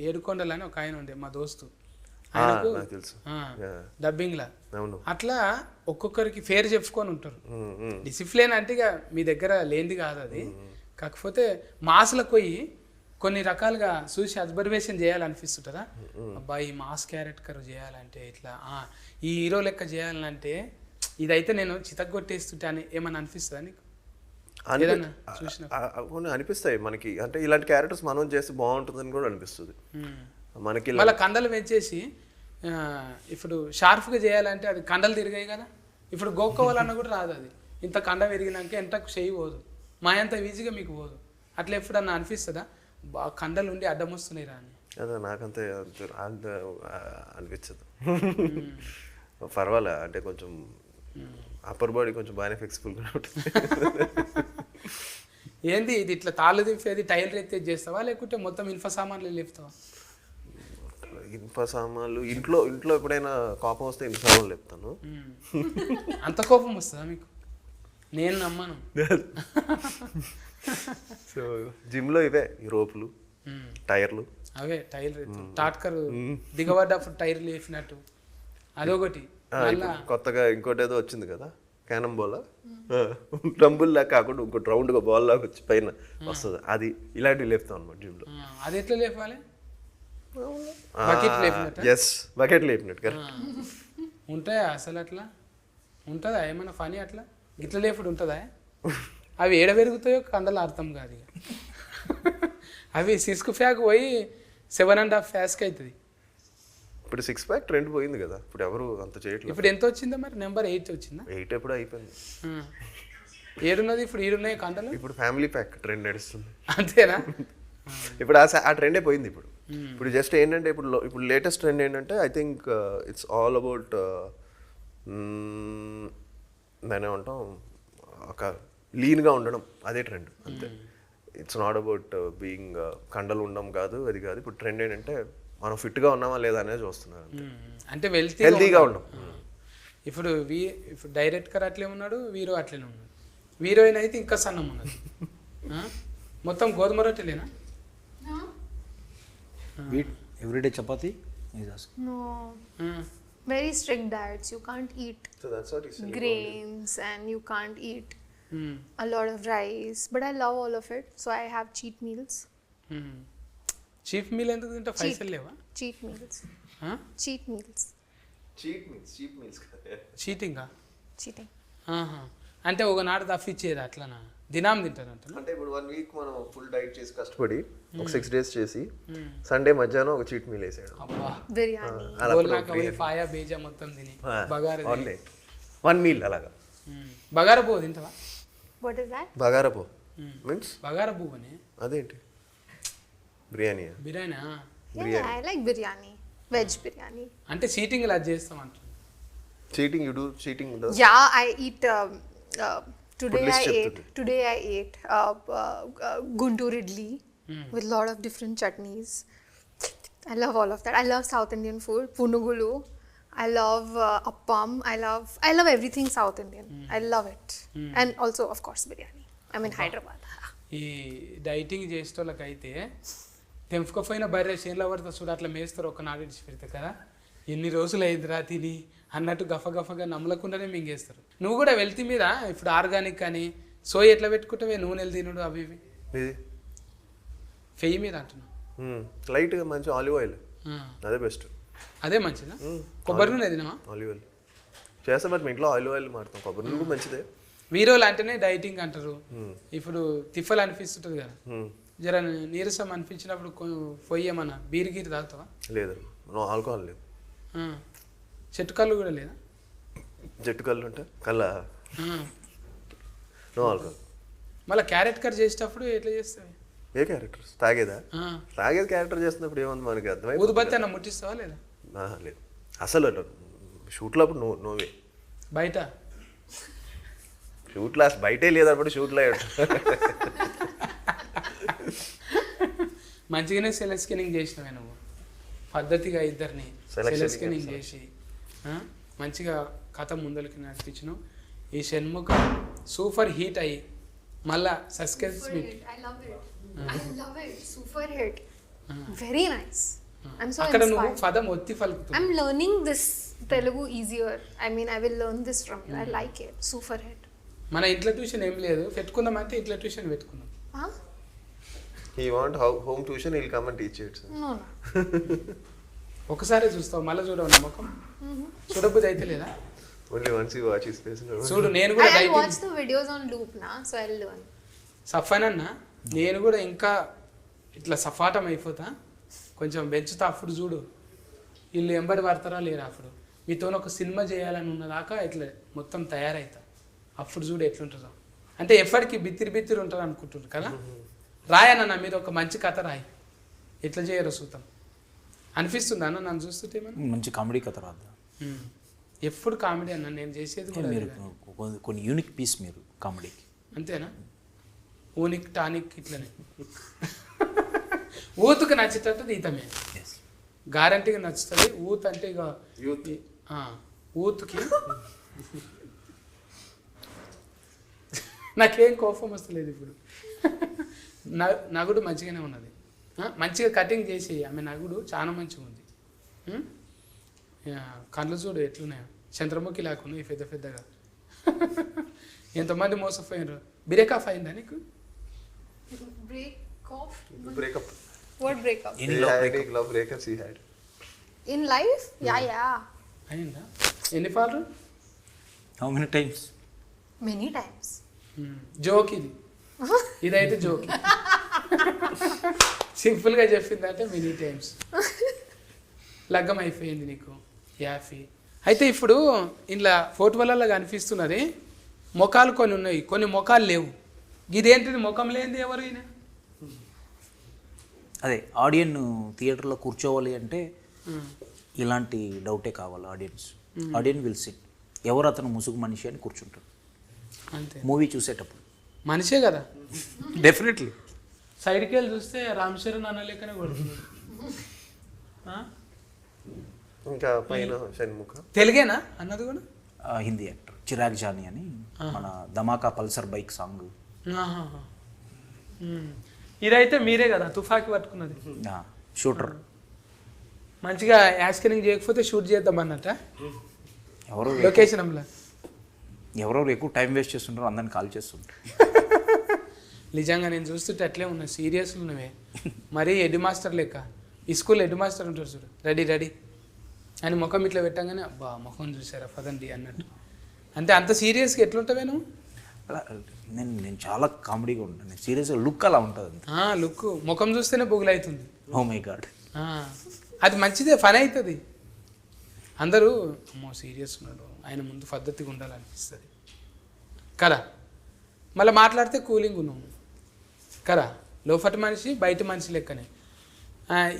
ఏడుకొండలు అని ఒక ఆయన ఉండే మా దోస్తు, ఆయనకు డబ్బింగ్లా. అట్లా ఒక్కొక్కరికి ఫేర్ చెప్పుకొని ఉంటారు. డిసిప్లిన్ అంటే ఇక మీ దగ్గర లేనిది కాదు అది. కాకపోతే మాస్లకు పోయి కొన్ని రకాలుగా చూసి అబ్జర్వేషన్ చేయాలనిపిస్తుంటుందా, అబ్బా ఈ మాస్ క్యారెక్టర్ చేయాలంటే ఇట్లా, ఈ హీరో లెక్క చేయాలంటే ఇదైతే నేను చితగ్గొట్టేస్తుంటే అని ఏమన్నా అనిపిస్తుందా నీకు? అనిపిస్తాయి మనకి. అంటే ఇలాంటి క్యారెక్టర్స్ మనం చేస్తే బాగుంటుందని కూడా అనిపిస్తుంది మనకి. మళ్ళీ కండలు పెంచేసి ఇప్పుడు షార్ప్గా చేయాలంటే అది కండలు తిరిగాయి కదా. ఇప్పుడు గోక్కోవాలన్నా కూడా రాదు అది. ఇంత కండ విరిగినాక ఎంతకు చేయి పోదు, మా అంత ఈజీగా మీకు పోదు. అట్లా ఎప్పుడన్నా అనిపిస్తుందా బాగా కండలు ఉండి అడ్డం వస్తున్నాయి రా అని? అదే నాకంతే అనిపించదు. పర్వాలే, అంటే కొంచెం అప్పర్ బాడీ కొంచెం బాగానే ఫ్లెక్సిబుల్గా ఉంటుంది. ఏంది ఇది ఇట్లా తాళ్ళు దింపేది టైలర్ ఎత్తే చేస్తావా లేకుంటే మొత్తం ఇన్ఫ సామాన్లు లేపుతావా? ఇన్ఫ సామాన్లు ఇంట్లో ఎప్పుడైనా కోపం వస్తే ఇన్ఫ సామాన్లు లేపుతాను. అంత కోపం వస్తుందా మీకు? నేను నమ్మను. సో జిమ్లో ఇవే ఈ రోపులు, టైర్లు, అవే టైలర్ టాట్కర్ దిగబడ్డప్పుడు టైర్లు వేసినట్టు అదొకటి. కొత్తగా ఇంకోటి ఏదో వచ్చింది కదా, క్యానం బాల్, డంబుల్ లాగా కాకుండా ఇంకోటి రౌండ్గా బాల్ లాగా వచ్చి పైన వస్తుంది, అది ఇలాంటివి లేపుతాం అనమాట జిమ్లో. అది ఎట్లా లేపాలి? ఎస్, బకెట్ లేపినట్టు కదా. ఉంటాయా అసలు? అట్లా ఉంటుందా ఏమైనా ఫనీ? అట్లా గిట్ల లేపుడు ఉంటుందా? అవి ఏడ పెరుగుతాయో కండలు అర్థం కాదు ఇక. అవి సిస్క్ ఫ్యాక్ పోయి 7.5 ఫ్యాస్కి అవుతుంది. ఇప్పుడు 6 ప్యాక్ ట్రెండ్ పోయింది కదా, ఇప్పుడు ఎవరు అంత చేయట్లేదు. ఇప్పుడు ఎంత వచ్చిందా మరి? నెంబర్ 8 వచ్చిందా? 8 ఎప్పుడు అయిపోయింది. ఏడున్నది ఇప్పుడు? ఈడున్నాయి కండలు. ఇప్పుడు ఫ్యామిలీ ప్యాక్ ట్రెండ్ నడుస్తుంది. అంతేనా? ఇప్పుడు ఆ ట్రెండే పోయింది. ఇప్పుడు జస్ట్ ఏంటంటే ఇప్పుడు లేటెస్ట్ ట్రెండ్ ఏంటంటే I think it's all about దాని ఏమంటాం, ఒక లీన్గా ఉండడం, అదే ట్రెండ్ అంతే. ఇట్స్ నాట్ అబౌట్ బీయింగ్ కండలు ఉండడం కాదు, అది కాదు. ఇప్పుడు ట్రెండ్ ఏంటంటే మనం ఫిట్గా ఉన్నామా లేదా అనేది చూస్తున్నారు, అంటే హెల్తీగా ఉండడం. ఇప్పుడు ఇప్పుడు డైరెక్టర్ అట్లే ఉన్నాడు, హీరో అట్లనే ఉన్నాడు. హీరోయిన్ అయితే ఇంకా సన్నం ఉన్నది. మొత్తం గోధుమ రొట్టెలేనా? Everyday chapati? No. Very strict diets. You can't eat So that's what he's saying. grains and you can't eat a lot of rice. But I love all of it. So I have cheat meals. Chief meal ఎందుకు తింటే పైసలు లేవా? Cheat meals. Cheat meals. Cheap meals చీటింగా? Cheating. అంటే ఒకనాడు తప్పిచ్చేది అట్లనా? దినాం తింటారంట. అంటే ఇప్పుడు 1 వీక్ మనం ఫుల్ డైట్ చేసి కష్టపడి ఒక 6 డేస్ చేసి సండే మధ్యాహ్నం ఒక చీట్ మీల్ వేసాడు. అబ్బా, Biryani. గోల్నాక పోయి పాయ బేజా మొత్తం తిని బగారా తిని. 1 మీల్ అలాగా. బగారా పువ్వు తింటావా? What is that? బగారపో మీన్స్ బగారా పువ్వు అని అదేంటి? Biryani. Biryani? Yeah, I like biryani. Veg biryani. అంటే చీటింగ్ అది చేస్తాం అంట. Cheating you do cheating do? Yeah, I eat. Today Food list I ate guntur idli with a lot of different chutneys. I love all of that. I love South Indian food. Punugulu. I love appam. I love everything South Indian. I love it. And also, of course, biryani. I'm in Hyderabad. ఈ dieting చేసేటోళ్ళకైతే తెంపుకపోయిన బర్రె చేనులో పడితే చూడు అట్లా మేస్తారు ఒక నాడు ఇడిచి పెడతా కదా, ఎన్ని రోజులు అయిందిరా తిని అన్నట్టు గఫగఫగా నమ్మలకుండానే మింగేస్తారు. నువ్వు కూడా వెళ్తే మీద ఇప్పుడు ఆర్గానిక్ అని సోయి ఎట్లా పెట్టుకుంటావే, నూనెలు తినుడు అవి ఇవి ఫెయ్యి మీద అంటున్నావు. లైట్గా మంచి ఆలివ్ ఆయిల్, అదే బెస్ట్. అదే మంచిదా? కొబ్బరి నూనె తినమా? ఆలివ్ ఆయిల్ చేస్తాం, బట్ మీ ఇంట్లో ఆలివ్ ఆయిల్ మారుతాం. కొబ్బరి నూనె మంచిదే. వీరోలు అంటేనే డైటింగ్ అంటారు. ఇప్పుడు తిఫల్ అనిపిస్తుంటుంది కదా, జర నీరసం అనిపించినప్పుడు పొయ్యేమన్నా బీర్ గీరు తాగుతావా? లేదు, నో ఆల్కహాల్ లేదు. చెట్టు కళ్ళు కూడా లేదా? జట్టు కళ్ళు ఉంటే కళ్ళ నో ఆల్కహాల్. మళ్ళీ క్యారెట్ కట్ చేసేటప్పుడు ఎట్లా చేస్తావు? ఏ క్యారెక్టర్? తాగేదా? తాగేది క్యారెక్టర్ చేస్తున్నప్పుడు ఏముంది మనకి అర్థమైంది. ఊదుబత్తి అన్న ముట్టిస్తావా లేదా? లేదు అసలు షూట్లో అప్పుడు నోవే. బయట షూట్లో అసలు బయటే లేదన్నప్పుడు షూట్లో మంచిగానే సెలెస్కెనింగ్ చేసినవే నువ్వు, పద్ధతిగా ఇద్దరిని సెలెస్కెనింగ్ చేసి మంచిగా కథ ముందరికి నడిపించినావు. ఈ షణ్ముఖ సూపర్ హీట్ అయ్యి మళ్ళా suspense meet. I love it. Super hit. Very nice. I'm so అక్కడ నువ్వు inspired. పదం ఒత్తి పలుకుతున్నావు. I'm learning this Telugu easier. I mean, I will learn this from you. I like it. Super hit. మన ఇంట్లో tuition ఏం లేదు, పెట్టుకుందాం అంటే ఇంట్లో ట్యూషన్ పెట్టుకుందాం. Huh? He want home tuition, he'll come and teach you it. No. ఒకసారి చూస్తావు మళ్ళీ చూడవు నమ్మకం చూడబుద్ధి అయితే లేదా? Only once you watch his face. చూడు నేను కూడా I'll watch the videos on loop now, so I'll learn. సఫానన్న నేను కూడా ఇంకా ఇట్లా సఫాటం అయిపోతా, కొంచెం పెంచుతా. అప్పుడు చూడు వీళ్ళు ఎంబడి పడతారా లేరా, అప్పుడు మీతో ఒక సినిమా చేయాలని ఉన్నదాకా ఇట్లా మొత్తం తయారవుతా. అప్పుడు చూడు ఎట్లుంటుందో. అంటే ఎప్పటికీ బిత్తిరి ఉంటుంది అనుకుంటున్నారు కదా. రాయన్న నా మీద ఒక మంచి కథ రాయి, ఎట్లా చేయరు సూతం అనిపిస్తుంది అన్న నన్ను చూస్తుంటే. మంచి కామెడీ కథ రాద్దా? ఎప్పుడు కామెడీ అన్న నేను చేసేది కూడా మీరు కొన్ని యూనిక్ పీస్ మీరు కామెడీకి. అంతేనా? ఊనిక్ టానిక్ ఇట్లనే ఊతుకు నచ్చేటట్టు ఈతమే గ్యారంటీగా నచ్చుతుంది. ఊత్ అంటే ఇక ఊతుకి నాకేం కోపం వస్తలేదు ఇప్పుడు. నగుడు మంచిగానే ఉన్నది, మంచిగా కటింగ్ చేసి ఆమె నగుడు చాలా మంచిగా ఉంది. కళ్ళు చూడు ఎట్లున్నాయో, చంద్రముఖి లేకున్నాయి పెద్ద పెద్దగా. ఎంతమంది మోసపోయినారు. బ్రేక్ ఆఫ్ అయిందా నీకు? Breakup. What breakup? Any love breakups he had? In life? Yeah. అయిందా? ఎన్ని పాలు? How many times? Many times. Joke ఇది, ఇదైతే జోక్. సింపుల్గా చెప్పిందంటే మెనీ టైమ్స్. లగ్గం అయిపోయింది నీకు యాఫీ. అయితే ఇప్పుడు ఇంట్లో ఫోటోలలో కనిపిస్తున్నది ముఖాలు కొన్ని ఉన్నాయి, కొన్ని ముఖాలు లేవు. ఇదేంటిది ముఖం లేనిది ఎవరు ఈయన? అదే ఆడియన్ థియేటర్లో కూర్చోవాలి అంటే ఇలాంటి డౌటే కావాలి. ఆడియన్ విల్ సిట్, ఎవరు అతను ముసుగు మనిషి అని కూర్చుంటాడు అంతే. మూవీ చూసేటప్పుడు మనిషే కదా. డెఫినెట్లీ. సైడ్కి వెళ్ళి చూస్తే రామ్ చరణ్ అన్న లెక్కనే కొడుతున్నాడు. ఇంకా పైన షణ్ముఖ తెలుగేనా అన్నది కూడా? హిందీ యాక్టర్ చిరాగ్ జానీ అని, మన ధమాకా పల్సర్ బైక్ సాంగ్. ఇదైతే మీరే కదా తుఫాకి పట్టుకున్నది. షూటర్. మంచిగా యాస్కరింగ్ చేయకపోతే షూట్ చేద్దాం అన్నట్ట ఎవరో లొకేషన్ అమ్లా. ఎవరెవరు ఎక్కువ టైం వేస్ట్ చేస్తుంటారో అందరిని కాల్ చేస్తుంటారు. నిజంగా నేను చూస్తుంటే అట్లే ఉన్నా, సీరియస్లు ఉన్నవే. మరీ హెడ్ మాస్టర్ లెక్క. ఈ స్కూల్ హెడ్ మాస్టర్ ఉంటారు చూడు, రెడీ రెడీ అని ముఖం ఇట్లా పెట్టంగానే అబ్బా ముఖం చూసారా పదండి అన్నట్టు. అంటే అంత సీరియస్గా ఎట్లుంటావే నువ్వు? నేను చాలా కామెడీగా ఉంటాను. నేను సీరియస్గా లుక్ అలా ఉంటుంది అంతే. లుక్ ముఖం చూస్తేనే బొగులవుతుంది. Oh my God. అది మంచిదే, ఫన్ అవుతుంది. అందరూ అమ్మో సీరియస్ ఉన్నాడు, ఆయన ముందు పద్ధతిగా ఉండాలనిపిస్తుంది కదా. మళ్ళీ మాట్లాడితే కూలింగ్ ఉన్నావు కదా, లోపటి మనిషి బయట మనిషి లెక్కనే.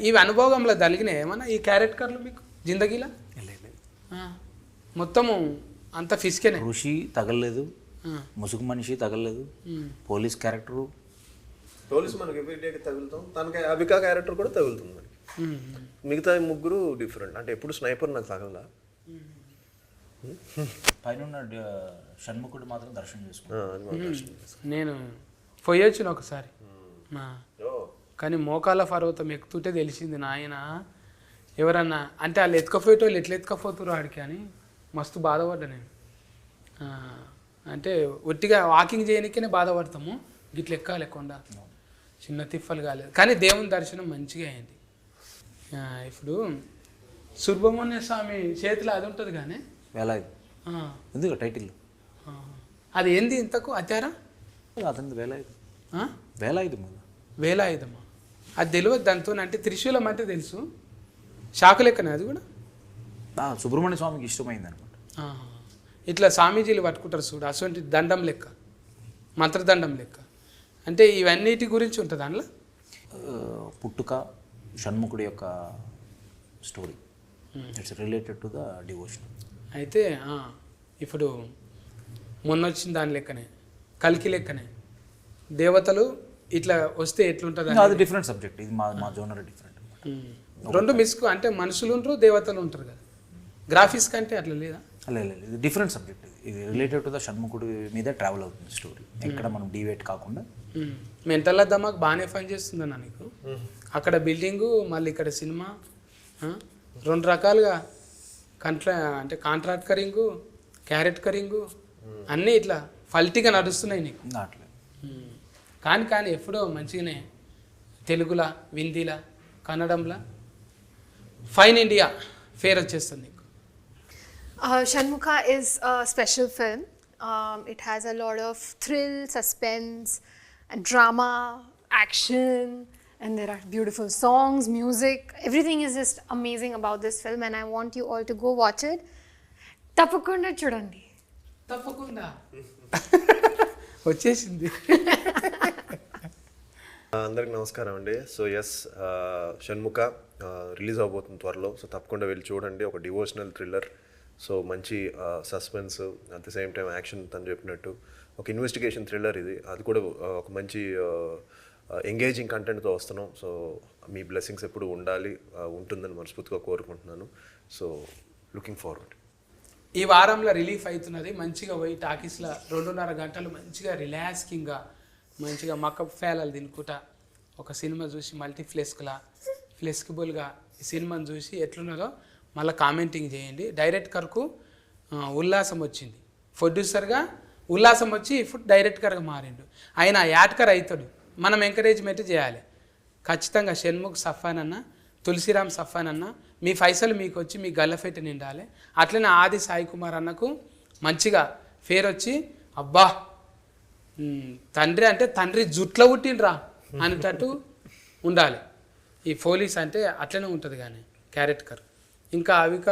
ఇవి అనుభవంలో తగిలినాయి ఏమన్నా ఈ క్యారెక్టర్లు మీకు జిందగీలా? మొత్తము అంత ఫిస్కేనే. ఋషి తగలలేదు, ముసుగు మనిషి తగలలేదు, పోలీస్ క్యారెక్టరు. పోలీస్ మనకి ఎవ్రీడేకి తగులుతాం, తనకి అబికా క్యారెక్టర్ కూడా తగులుతుంది మనకి. మిగతా ముగ్గురు డిఫరెంట్. అంటే ఎప్పుడు స్నైపర్ నాకు తగలదా. పైన షణ్ముఖుడు మాత్రం దర్శనం చేసుకున్నాను. నేను పోయొచ్చిన ఒకసారి, కానీ మోకాళ్ళ పర్వతం ఎక్కుతుంటే తెలిసింది నాయన ఎవరన్నా అంటే వాళ్ళు ఎత్తుకపోయేటోళ్ళు ఎట్లా ఎత్తుకపోతారు ఆడికి అని మస్తు బాధపడ్డా నేను. అంటే ఒట్టిగా వాకింగ్ చేయడానికనే బాధపడతాము, గిట్ల ఎక్కాలి కొండ, చిన్న తిప్పలు కాలేదు. కానీ దేవుని దర్శనం మంచిగా అయింది. ఇప్పుడు సుబ్రహ్మణ్య స్వామి చేతిలో అది ఉంటుంది కానీ వేలాయుధం ఎందుకు టైటిల్ అది ఏంది ఇంతకు అత్యారా? అతని వేలాయుధం. వేలాయుధం వేలాయుధమా? అది తెలియదు దాంతో. అంటే త్రిశూలం అంటే తెలుసు, షాకు లెక్కనే అది కూడా. సుబ్రహ్మణ్య స్వామికి ఇష్టమైంది అనమాట. ఇట్లా స్వామీజీలు పట్టుకుంటారు చూడు, అటువంటి దండం లెక్క, మంత్రదండం లెక్క. అంటే ఇవన్నిటి గురించి ఉంటుంది అందులో. పుట్టుక షణ్ముఖుడి యొక్క story, it's related to the devotion. అయితే ఇప్పుడు మొన్న వచ్చిన దాని లెక్కనే, కల్కి లెక్కనే దేవతలు ఇట్లా వస్తే ఎట్లుంటుంది అది డిఫరెంట్ సబ్జెక్ట్. ఇది మా జోనర్ డిఫరెంట్. రెండు మిస్కు అంటే మనుషులు ఉంటారు దేవతలు ఉంటారు కదా. గ్రాఫిక్స్ కంటే అట్లా లేదా? లేదు, ఇది డిఫరెంట్ సబ్జెక్ట్. ఇది రిలేటెడ్ టు ద షణ్ముఖుడి మీద ట్రావెల్ అవుతుంది స్టోరీ, ఎక్కడ మనం డివేట్ కాకుండా. మెంటల్ దమాక్ బాగానే పని చేస్తుందన్నా నీకు. అక్కడ బిల్డింగు, మళ్ళీ ఇక్కడ సినిమా, రెండు రకాలుగా అంటే కాంట్రాక్ట్ కరింగు, క్యారెట్ కరింగు అన్నీ ఇట్లా ఫల్టీగా నడుస్తున్నాయి నీకు. కానీ ఎప్పుడో మంచిగానే తెలుగులా, హిందీలా, కన్నడంలా ఫైన్ ఇండియా ఫేర్ వచ్చేస్తుంది నీకు. Shanmukha is a special film. It has a lot of thrill, suspense, and drama, action, and there are beautiful songs, music. Everything is just amazing about this film, and I want you all to go watch it. Tappakunda chudandi. తప్పకుండా వచ్చేసింది. అందరికి నమస్కారం అండి. So yes, Shanmukha release అవబోతుంది త్వరలో. So తప్పకుండా వెళ్ళి చూడండి. ఒక డివోషనల్ థ్రిల్లర్, సో మంచి suspense, at the same time action. తను చెప్పినట్టు ఒక ఇన్వెస్టిగేషన్ థ్రిల్లర్ ఇది. అది కూడా ఒక మంచి ఎంగేజింగ్ కంటెంట్తో వస్తున్నాం. సో మీ బ్లెస్సింగ్స్ ఎప్పుడు ఉండాలి, ఉంటుందని మనస్ఫూర్తిగా కోరుకుంటున్నాను. So looking forward. ఈ వారంలో రిలీఫ్ అవుతున్నది. మంచిగా పోయి టాకీస్లో 2.5 గంటలు మంచిగా రిలాక్సింగ్గా మంచిగా మకప్ ఫేలాలు తినుకుంటా ఒక సినిమా చూసి ఫ్లెక్సిబుల్గా ఈ సినిమాను చూసి ఎట్లున్నదో మళ్ళీ కామెంటింగ్ చేయండి. డైరెక్టర్కు ఉల్లాసం వచ్చింది, ప్రొడ్యూసర్గా ఉల్లాసం వచ్చి ఇప్పుడు డైరెక్టర్గా మారిండు. ఆయన యాడ్కర్ అవుతాడు, మనం ఎంకరేజ్మెంట్ చేయాలి ఖచ్చితంగా. షణ్ముఖ్ సఫాన్ అన్న, తులసిరామ్ సఫాన్ అన్న, మీ పైసలు మీకు వచ్చి మీ గల్లఫెట్టి నిండాలి. అట్లనే ఆది సాయి కుమార్ అన్నకు మంచిగా ఫేర్ వచ్చి అబ్బా తండ్రి అంటే తండ్రి జుట్లో పుట్టిండ్రా అనేటట్టు ఉండాలి. ఈ పోలీస్ అంటే అట్లనే ఉంటుంది కానీ క్యారెక్టర్. ఇంకా అవిక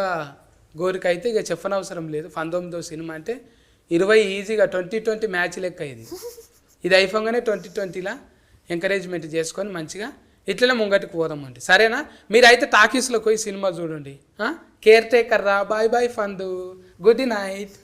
గోరిక అయితే ఇక చెప్పనవసరం లేదు. 19వ సినిమా అంటే 20 ఈజీగా 2020 మ్యాచ్ లెక్క ఇది అయిపోగానే 2020లా ఎంకరేజ్మెంట్ చేసుకొని మంచిగా ఇట్లనే ముంగటికి పోదామండి. సరేనా? మీరైతే టాకీస్లోకి పోయి సినిమా చూడండి. కేర్ టేకర్ రా. బాయ్ బాయ్ ఫందు. Good night.